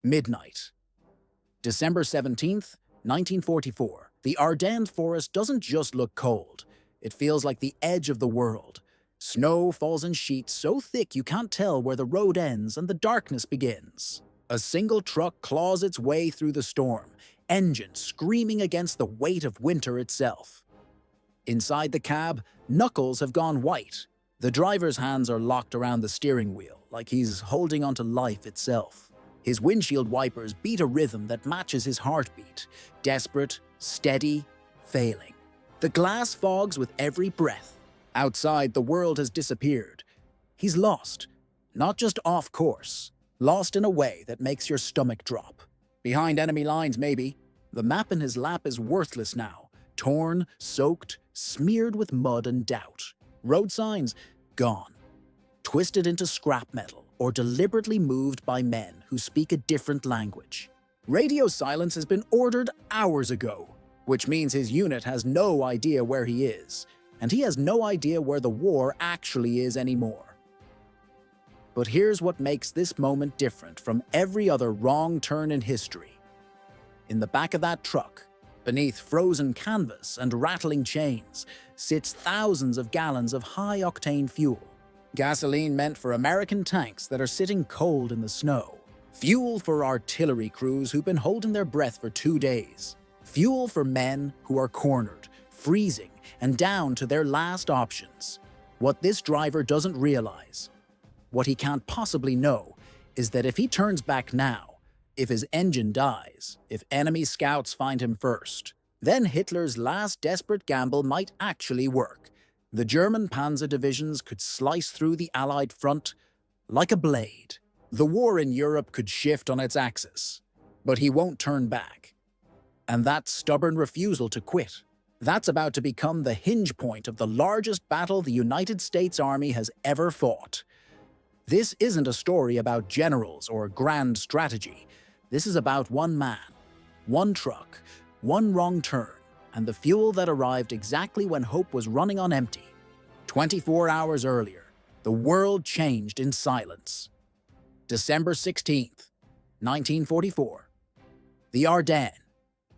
Midnight. December 17th, 1944. The Ardennes forest doesn't just look cold. It feels like the edge of the world. Snow falls in sheets so thick you can't tell where the road ends and the darkness begins. A single truck claws its way through the storm, engine screaming against the weight of winter itself. Inside the cab, knuckles have gone white. The driver's hands are locked around the steering wheel, like he's holding onto life itself. His windshield wipers beat a rhythm that matches his heartbeat, desperate, steady, failing. The glass fogs with every breath. Outside, the world has disappeared. He's lost, not just off course, lost in a way that makes your stomach drop. Behind enemy lines, maybe. The map in his lap is worthless now, torn, soaked, smeared with mud and doubt. Road signs, gone. Twisted into scrap metal or deliberately moved by men who speak a different language. Radio silence has been ordered hours ago, which means his unit has no idea where he is, and he has no idea where the war actually is anymore. But here's what makes this moment different from every other wrong turn in history. In the back of that truck, beneath frozen canvas and rattling chains, sits thousands of gallons of high-octane fuel. Gasoline meant for American tanks that are sitting cold in the snow. Fuel for artillery crews who've been holding their breath for 2 days. Fuel for men who are cornered, freezing, and down to their last options. What this driver doesn't realize, what he can't possibly know, is that if he turns back now, if his engine dies, if enemy scouts find him first, then Hitler's last desperate gamble might actually work. The German panzer divisions could slice through the Allied front like a blade. The war in Europe could shift on its axis, but he won't turn back. And that stubborn refusal to quit, that's about to become the hinge point of the largest battle the United States Army has ever fought. This isn't a story about generals or grand strategy. This is about one man, one truck, one wrong turn, and the fuel that arrived exactly when hope was running on empty. 24 hours earlier, the world changed in silence. December 16th, 1944. The Ardennes,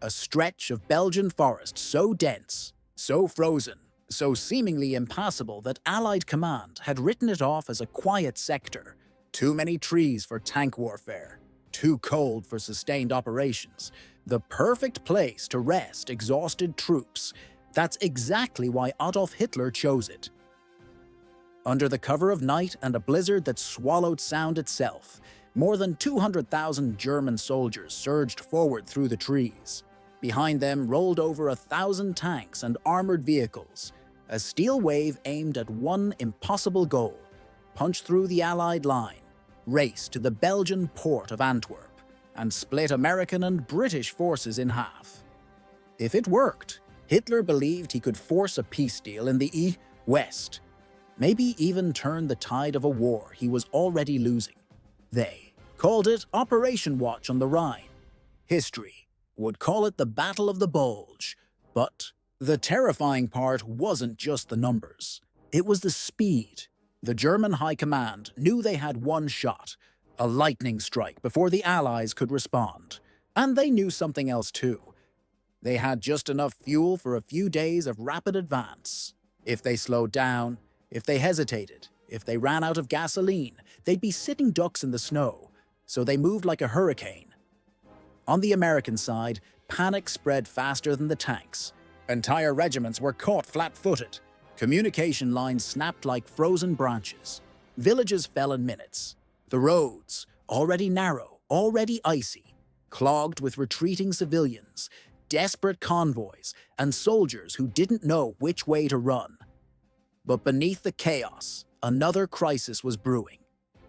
a stretch of Belgian forest so dense, so frozen, so seemingly impassable that Allied command had written it off as a quiet sector. Too many trees for tank warfare, too cold for sustained operations. The perfect place to rest exhausted troops. That's exactly why Adolf Hitler chose it. Under the cover of night and a blizzard that swallowed sound itself, more than 200,000 German soldiers surged forward through the trees. Behind them rolled over 1,000 tanks and armored vehicles. A steel wave aimed at one impossible goal: punch through the Allied line, race to the Belgian port of Antwerp, and split American and British forces in half. If it worked, Hitler believed he could force a peace deal in the West, maybe even turn the tide of a war he was already losing. They called it Operation Watch on the Rhine. History would call it the Battle of the Bulge, but the terrifying part wasn't just the numbers. It was the speed. The German high command knew they had one shot, a lightning strike before the Allies could respond. And they knew something else too. They had just enough fuel for a few days of rapid advance. If they slowed down, if they hesitated, if they ran out of gasoline, they'd be sitting ducks in the snow, so they moved like a hurricane. On the American side, panic spread faster than the tanks. Entire regiments were caught flat-footed. Communication lines snapped like frozen branches. Villages fell in minutes. The roads, already narrow, already icy, clogged with retreating civilians, desperate convoys, and soldiers who didn't know which way to run. But beneath the chaos, another crisis was brewing.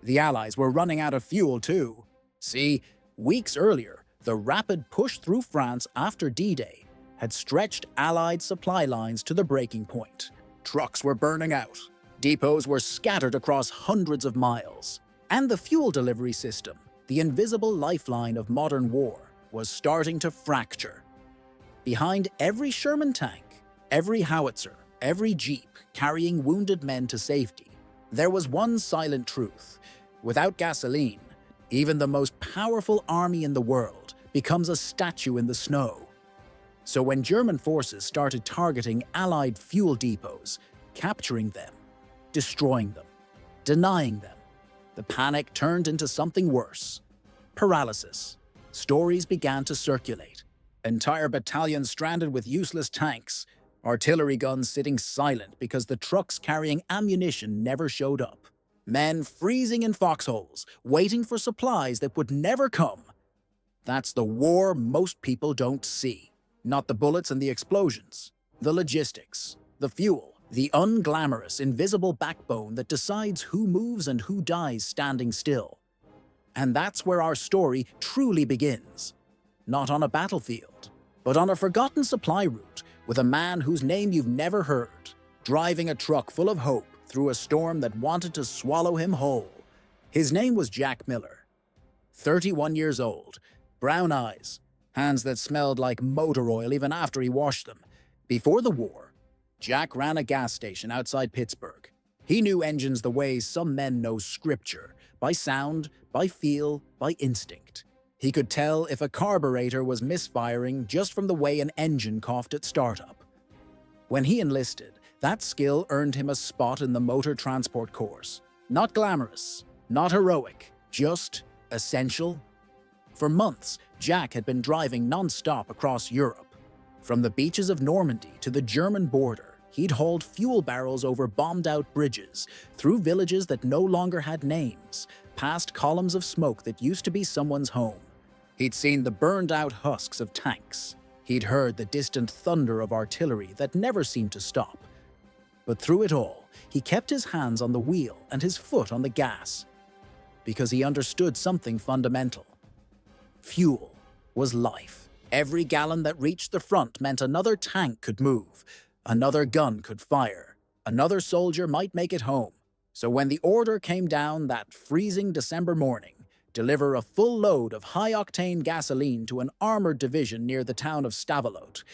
The Allies were running out of fuel too. See, weeks earlier, the rapid push through France after D-Day had stretched Allied supply lines to the breaking point. Trucks were burning out. Depots were scattered across hundreds of miles. And the fuel delivery system, the invisible lifeline of modern war, was starting to fracture. Behind every Sherman tank, every howitzer, every jeep carrying wounded men to safety, there was one silent truth. Without gasoline, Even the most powerful army in the world becomes a statue in the snow. So when German forces started targeting Allied fuel depots, capturing them, destroying them, denying them, the panic turned into something worse. Paralysis. Stories began to circulate. Entire battalions stranded with useless tanks, artillery guns sitting silent because the trucks carrying ammunition never showed up. Men freezing in foxholes, waiting for supplies that would never come. That's the war most people don't see. Not the bullets and the explosions, the logistics, the fuel, the unglamorous, invisible backbone that decides who moves and who dies standing still. And that's where our story truly begins. Not on a battlefield, but on a forgotten supply route with a man whose name you've never heard, driving a truck full of hope through a storm that wanted to swallow him whole. His name was Jack Miller. 31 years old, brown eyes, hands that smelled like motor oil even after he washed them. Before the war, Jack ran a gas station outside Pittsburgh. He knew engines the way some men know scripture, by sound, by feel, by instinct. He could tell if a carburetor was misfiring just from the way an engine coughed at startup. When he enlisted, that skill earned him a spot in the motor transport course. Not glamorous, not heroic, just essential. For months, Jack had been driving non-stop across Europe. From the beaches of Normandy to the German border, he'd hauled fuel barrels over bombed-out bridges, through villages that no longer had names, past columns of smoke that used to be someone's home. He'd seen the burned-out husks of tanks. He'd heard the distant thunder of artillery that never seemed to stop. But through it all, he kept his hands on the wheel and his foot on the gas, because he understood something fundamental. Fuel was life. Every gallon that reached the front meant another tank could move, another gun could fire, another soldier might make it home. So when the order came down that freezing December morning, deliver a full load of high-octane gasoline to an armored division near the town of Stavelot,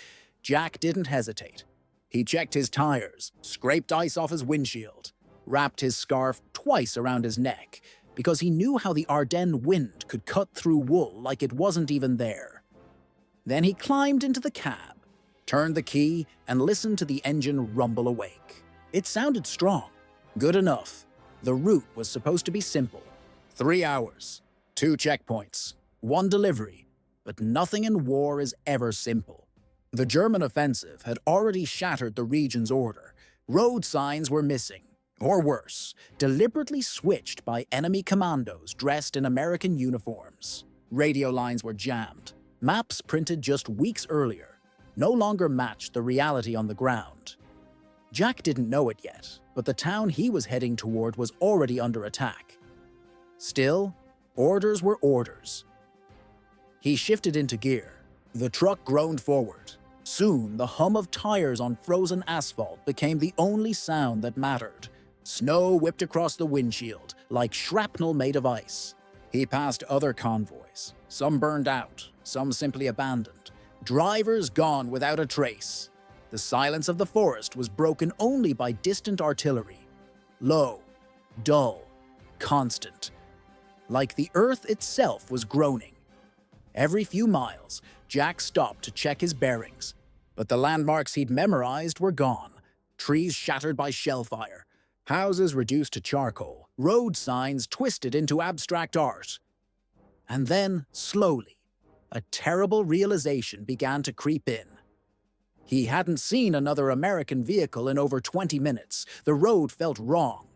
Jack didn't hesitate. He checked his tires, scraped ice off his windshield, wrapped his scarf twice around his neck, because he knew how the Ardennes wind could cut through wool like it wasn't even there. Then he climbed into the cab, turned the key, and listened to the engine rumble awake. It sounded strong, good enough. The route was supposed to be simple. 3 hours, 2 checkpoints, 1 delivery, but nothing in war is ever simple. The German offensive had already shattered the region's order. Road signs were missing, or worse, deliberately switched by enemy commandos dressed in American uniforms. Radio lines were jammed. Maps printed just weeks earlier no longer matched the reality on the ground. Jack didn't know it yet, but the town he was heading toward was already under attack. Still, orders were orders. He shifted into gear. The truck groaned forward. Soon, the hum of tires on frozen asphalt became the only sound that mattered. Snow whipped across the windshield, like shrapnel made of ice. He passed other convoys, some burned out, some simply abandoned. Drivers gone without a trace. The silence of the forest was broken only by distant artillery. Low, dull, constant. Like the earth itself was groaning. Every few miles, Jack stopped to check his bearings, but the landmarks he'd memorized were gone. Trees shattered by shellfire, houses reduced to charcoal, road signs twisted into abstract art. And then, slowly, a terrible realization began to creep in. He hadn't seen another American vehicle in over 20 minutes. The road felt wrong.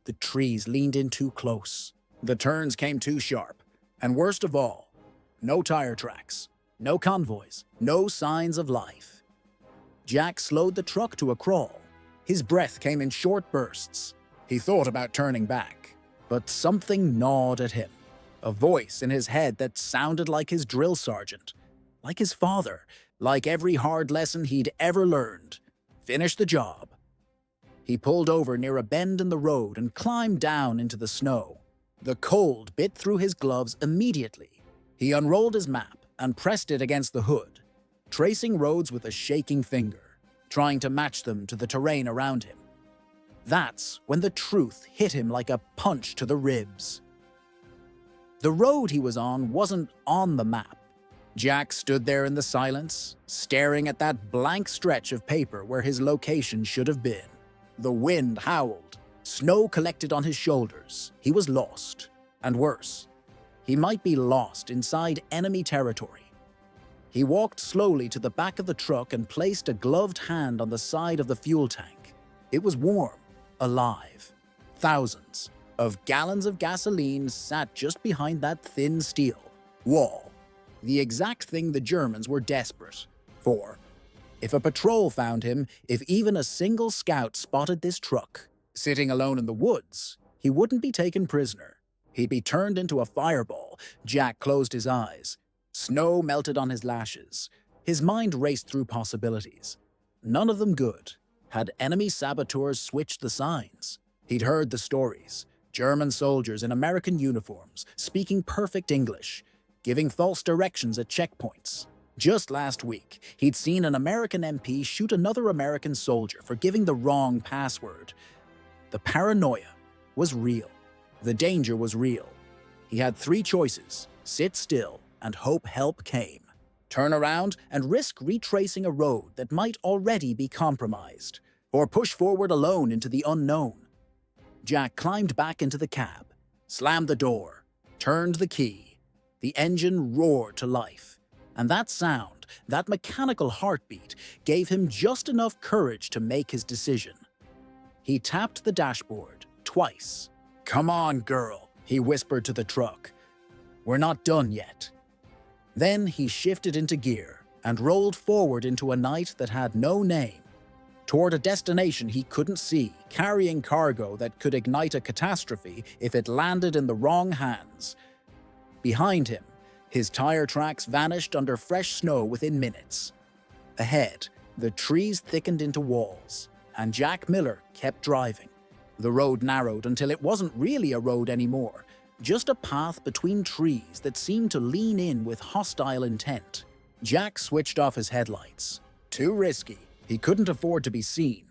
The trees leaned in too close. The turns came too sharp. And worst of all, no tire tracks, no convoys, no signs of life. Jack slowed the truck to a crawl. His breath came in short bursts. He thought about turning back, but something gnawed at him. A voice in his head that sounded like his drill sergeant, like his father, like every hard lesson he'd ever learned. Finish the job. He pulled over near a bend in the road and climbed down into the snow. The cold bit through his gloves immediately. He unrolled his map and pressed it against the hood, tracing roads with a shaking finger, trying to match them to the terrain around him. That's when the truth hit him like a punch to the ribs. The road he was on wasn't on the map. Jack stood there in the silence, staring at that blank stretch of paper where his location should have been. The wind howled. Snow collected on his shoulders. He was lost. And worse, he might be lost inside enemy territory. He walked slowly to the back of the truck and placed a gloved hand on the side of the fuel tank. It was warm, alive. Thousands of gallons of gasoline sat just behind that thin steel wall. The exact thing the Germans were desperate for. If a patrol found him, if even a single scout spotted this truck, sitting alone in the woods, he wouldn't be taken prisoner. He'd be turned into a fireball. Jack closed his eyes. Snow melted on his lashes. His mind raced through possibilities. None of them good. Had enemy saboteurs switched the signs? He'd heard the stories. German soldiers in American uniforms, speaking perfect English, giving false directions at checkpoints. Just last week, he'd seen an American MP shoot another American soldier for giving the wrong password. The paranoia was real. The danger was real. He had three choices: sit still and hope help came, turn around and risk retracing a road that might already be compromised, or push forward alone into the unknown. Jack climbed back into the cab, slammed the door, turned the key. The engine roared to life, and that sound, that mechanical heartbeat, gave him just enough courage to make his decision. He tapped the dashboard twice. "Come on, girl," he whispered to the truck. "We're not done yet." Then he shifted into gear and rolled forward into a night that had no name, toward a destination he couldn't see, carrying cargo that could ignite a catastrophe if it landed in the wrong hands. Behind him, his tire tracks vanished under fresh snow within minutes. Ahead, the trees thickened into walls, and Jack Miller kept driving. The road narrowed until it wasn't really a road anymore, just a path between trees that seemed to lean in with hostile intent. Jack switched off his headlights. Too risky. He couldn't afford to be seen.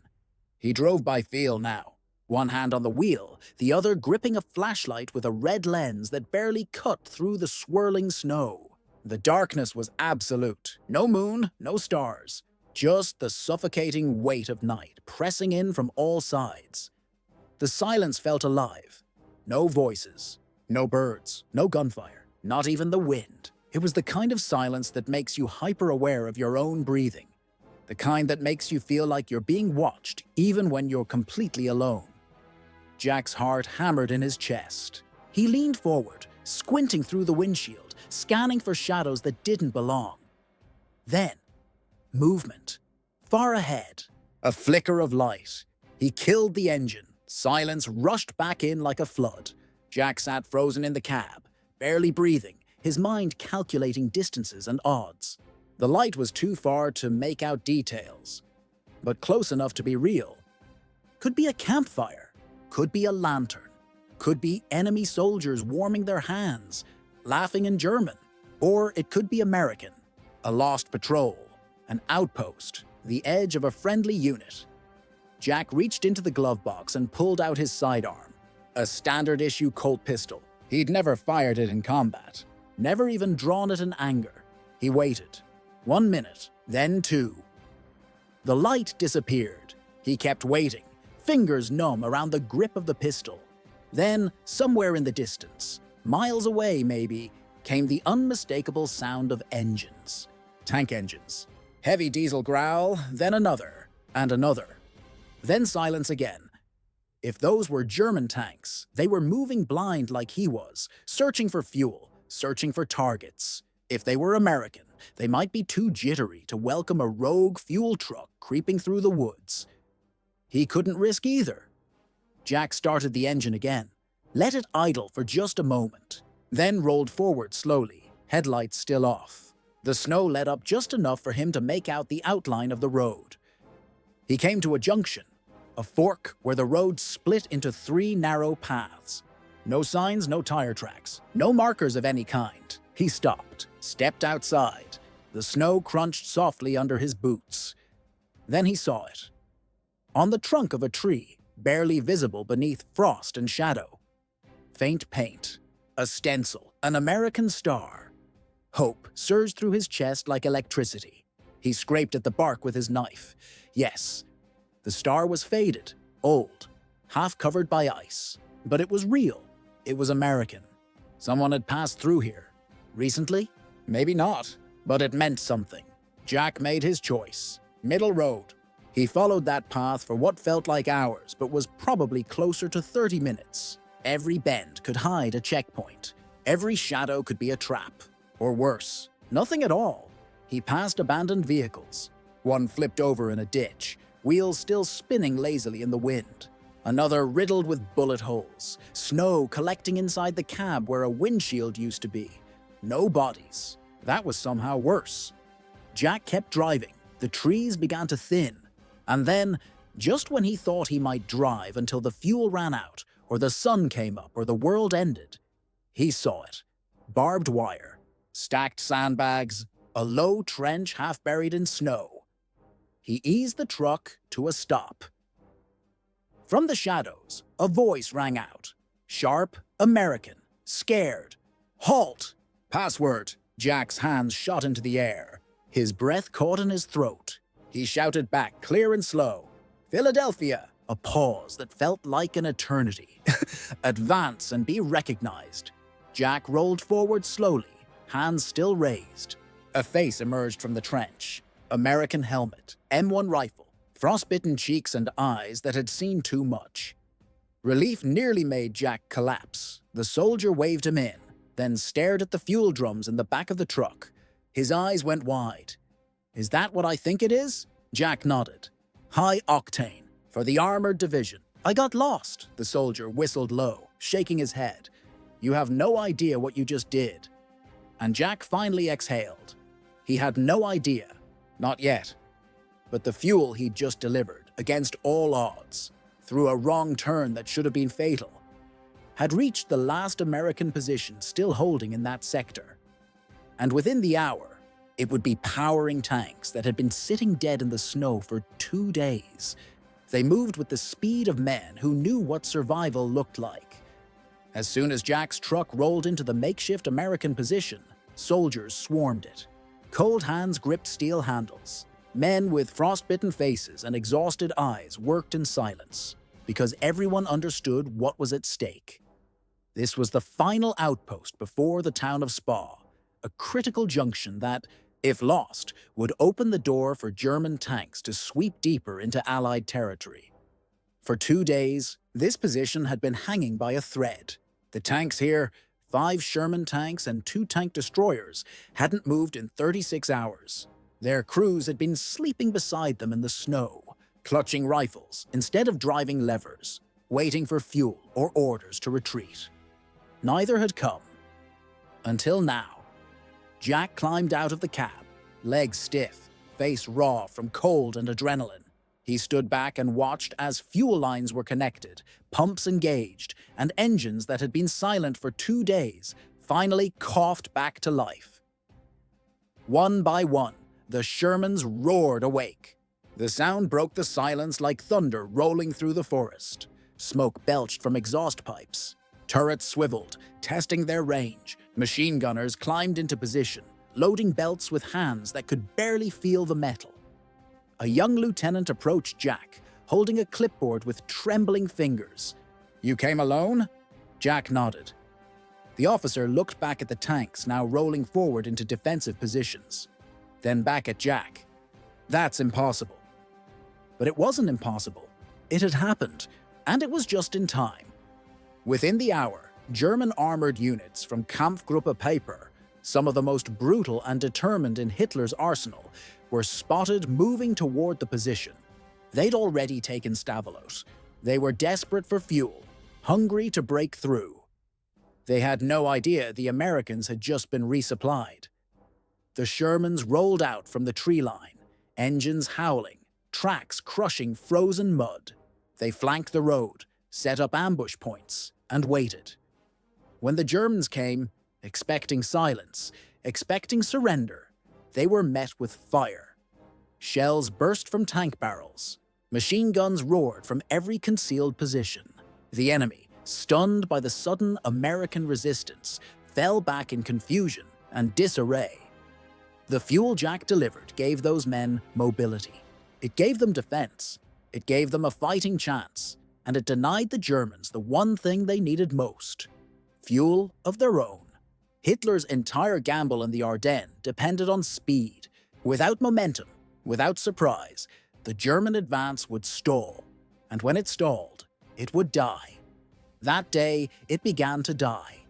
He drove by feel now, one hand on the wheel, the other gripping a flashlight with a red lens that barely cut through the swirling snow. The darkness was absolute. No moon, no stars. Just the suffocating weight of night pressing in from all sides. The silence felt alive. No voices, no birds, no gunfire, not even the wind. It was the kind of silence that makes you hyper-aware of your own breathing. The kind that makes you feel like you're being watched even when you're completely alone. Jack's heart hammered in his chest. He leaned forward, squinting through the windshield, scanning for shadows that didn't belong. Then, movement. Far ahead, a flicker of light. He killed the engine. Silence rushed back in like a flood. Jack sat frozen in the cab, barely breathing, his mind calculating distances and odds. The light was too far to make out details, but close enough to be real. Could be a campfire, could be a lantern, could be enemy soldiers warming their hands, laughing in German, or it could be American, a lost patrol, an outpost, the edge of a friendly unit. Jack reached into the glove box and pulled out his sidearm, a standard-issue Colt pistol. He'd never fired it in combat, never even drawn it in anger. He waited. 1 minute, then 2. The light disappeared. He kept waiting, fingers numb around the grip of the pistol. Then, somewhere in the distance, miles away maybe, came the unmistakable sound of engines. Tank engines. Heavy diesel growl, then another, and another. Then silence again. If those were German tanks, they were moving blind like he was, searching for fuel, searching for targets. If they were American, they might be too jittery to welcome a rogue fuel truck creeping through the woods. He couldn't risk either. Jack started the engine again, let it idle for just a moment, then rolled forward slowly, headlights still off. The snow let up just enough for him to make out the outline of the road. He came to a junction, a fork where the road split into 3 narrow paths. No signs, no tire tracks, no markers of any kind. He stopped, stepped outside. The snow crunched softly under his boots. Then he saw it. On the trunk of a tree, barely visible beneath frost and shadow. Faint paint, a stencil, An American star. Hope surged through his chest like electricity. He scraped at the bark with his knife. Yes, the star was faded, old, half covered by ice. But it was real. It was American. Someone had passed through here. Recently? Maybe not. But it meant something. Jack made his choice. Middle road. He followed that path for what felt like hours, but was probably closer to 30 minutes. Every bend could hide a checkpoint. Every shadow could be a trap. Or worse, nothing at all. He passed abandoned vehicles. One flipped over in a ditch, wheels still spinning lazily in the wind. Another riddled with bullet holes, snow collecting inside the cab where a windshield used to be. No bodies. That was somehow worse. Jack kept driving. The trees began to thin. And then, just when he thought he might drive until the fuel ran out, or the sun came up, or the world ended, he saw it. Barbed wire, stacked sandbags, a low trench half buried in snow. He eased the truck to a stop. From the shadows, a voice rang out. Sharp, American, scared. Halt! Password. Jack's hands shot into the air. His breath caught in his throat. He shouted back, clear and slow. Philadelphia. A pause that felt like an eternity. Advance and be recognized. Jack rolled forward slowly, hands still raised. A face emerged from the trench. American helmet, M1 rifle, frostbitten cheeks and eyes that had seen too much. Relief nearly made Jack collapse. The soldier waved him in, then stared at the fuel drums in the back of the truck. His eyes went wide. Is that what I think it is? Jack nodded. High-octane, for the armored division. I got lost, the soldier whistled low, shaking his head. You have no idea what you just did. And Jack finally exhaled. He had no idea. Not yet. But the fuel he'd just delivered, against all odds, through a wrong turn that should have been fatal, had reached the last American position still holding in that sector. And within the hour, it would be powering tanks that had been sitting dead in the snow for 2 days. They moved with the speed of men who knew what survival looked like. As soon as Jack's truck rolled into the makeshift American position, soldiers swarmed it. Cold hands gripped steel handles. Men with frostbitten faces and exhausted eyes worked in silence, because everyone understood what was at stake. This was the final outpost before the town of Spa, a critical junction that, if lost, would open the door for German tanks to sweep deeper into Allied territory. For 2 days, this position had been hanging by a thread. The tanks here, 5 Sherman tanks and 2 tank destroyers, hadn't moved in 36 hours. Their crews had been sleeping beside them in the snow, clutching rifles instead of driving levers, waiting for fuel or orders to retreat. Neither had come. Until now. Jack climbed out of the cab, legs stiff, face raw from cold and adrenaline. He stood back and watched as fuel lines were connected, pumps engaged, and engines that had been silent for 2 days finally coughed back to life. One by one, the Shermans roared awake. The sound broke the silence like thunder rolling through the forest. Smoke belched from exhaust pipes. Turrets swiveled, testing their range. Machine gunners climbed into position, loading belts with hands that could barely feel the metal. A young lieutenant approached Jack, holding a clipboard with trembling fingers. You came alone? Jack nodded. The officer looked back at the tanks now rolling forward into defensive positions. Then back at Jack. That's impossible. But it wasn't impossible. It had happened, and it was just in time. Within the hour, German armored units from Kampfgruppe Peiper, some of the most brutal and determined in Hitler's arsenal, were spotted moving toward the position. They'd already taken Stavelot. They were desperate for fuel, hungry to break through. They had no idea the Americans had just been resupplied. The Shermans rolled out from the tree line, engines howling, tracks crushing frozen mud. They flanked the road, set up ambush points, and waited. When the Germans came, expecting silence, expecting surrender, they were met with fire. Shells burst from tank barrels. Machine guns roared from every concealed position. The enemy, stunned by the sudden American resistance, fell back in confusion and disarray. The fuel Jack delivered gave those men mobility. It gave them defense. It gave them a fighting chance. And it denied the Germans the one thing they needed most: fuel of their own. Hitler's entire gamble in the Ardennes depended on speed. Without momentum, without surprise, the German advance would stall. And when it stalled, it would die. That day, it began to die.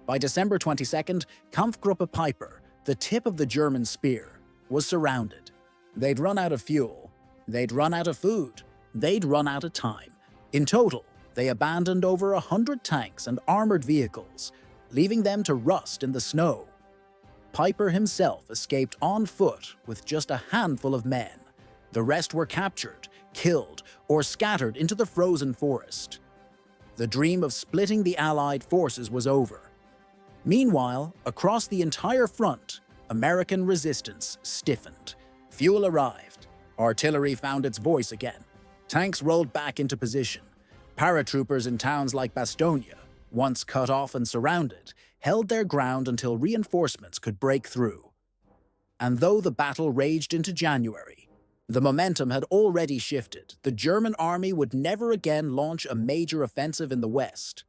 By December 22nd, Kampfgruppe Peiper, the tip of the German spear, was surrounded. They'd run out of fuel. They'd run out of food. They'd run out of time. In total, they abandoned over 100 tanks and armored vehicles, leaving them to rust in the snow. Peiper himself escaped on foot with just a handful of men. The rest were captured, killed, or scattered into the frozen forest. The dream of splitting the Allied forces was over. Meanwhile, across the entire front, American resistance stiffened. Fuel arrived. Artillery found its voice again. Tanks rolled back into position. Paratroopers in towns like Bastogne, once cut off and surrounded, held their ground until reinforcements could break through. And though the battle raged into January, the momentum had already shifted. The German army would never again launch a major offensive in the West.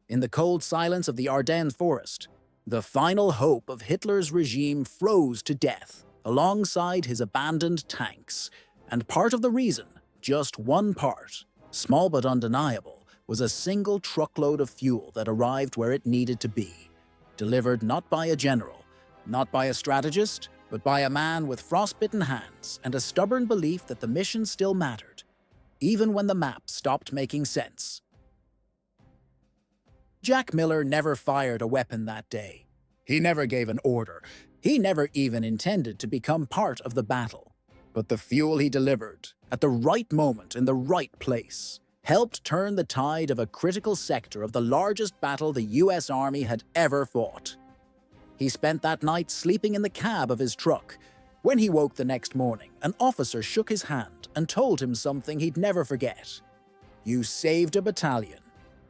In the cold silence of the Ardennes forest, the final hope of Hitler's regime froze to death alongside his abandoned tanks. And part of the reason, just one part, small but undeniable, was a single truckload of fuel that arrived where it needed to be, delivered not by a general, not by a strategist, but by a man with frostbitten hands and a stubborn belief that the mission still mattered, even when the map stopped making sense. Jack Miller never fired a weapon that day. He never gave an order. He never even intended to become part of the battle. But the fuel he delivered, at the right moment in the right place, helped turn the tide of a critical sector of the largest battle the US Army had ever fought. He spent that night sleeping in the cab of his truck. When he woke the next morning, an officer shook his hand and told him something he'd never forget. "You saved a battalion.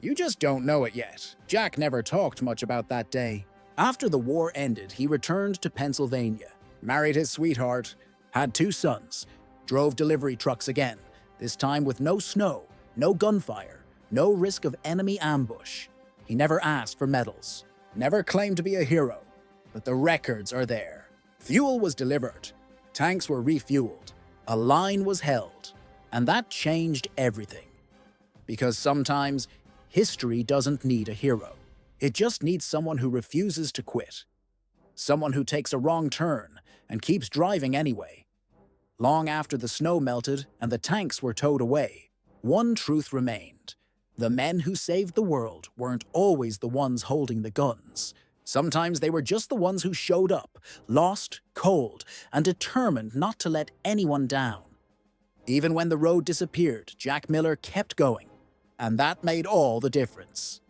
You just don't know it yet." Jack never talked much about that day. After the war ended, he returned to Pennsylvania, married his sweetheart, had 2 sons, drove delivery trucks again, this time with no snow, no gunfire, no risk of enemy ambush. He never asked for medals, never claimed to be a hero, but the records are there. Fuel was delivered, tanks were refueled, a line was held, and that changed everything. Because sometimes, history doesn't need a hero. It just needs someone who refuses to quit. Someone who takes a wrong turn and keeps driving anyway. Long after the snow melted and the tanks were towed away, one truth remained. The men who saved the world weren't always the ones holding the guns. Sometimes they were just the ones who showed up, lost, cold, and determined not to let anyone down. Even when the road disappeared, Jack Miller kept going, and that made all the difference.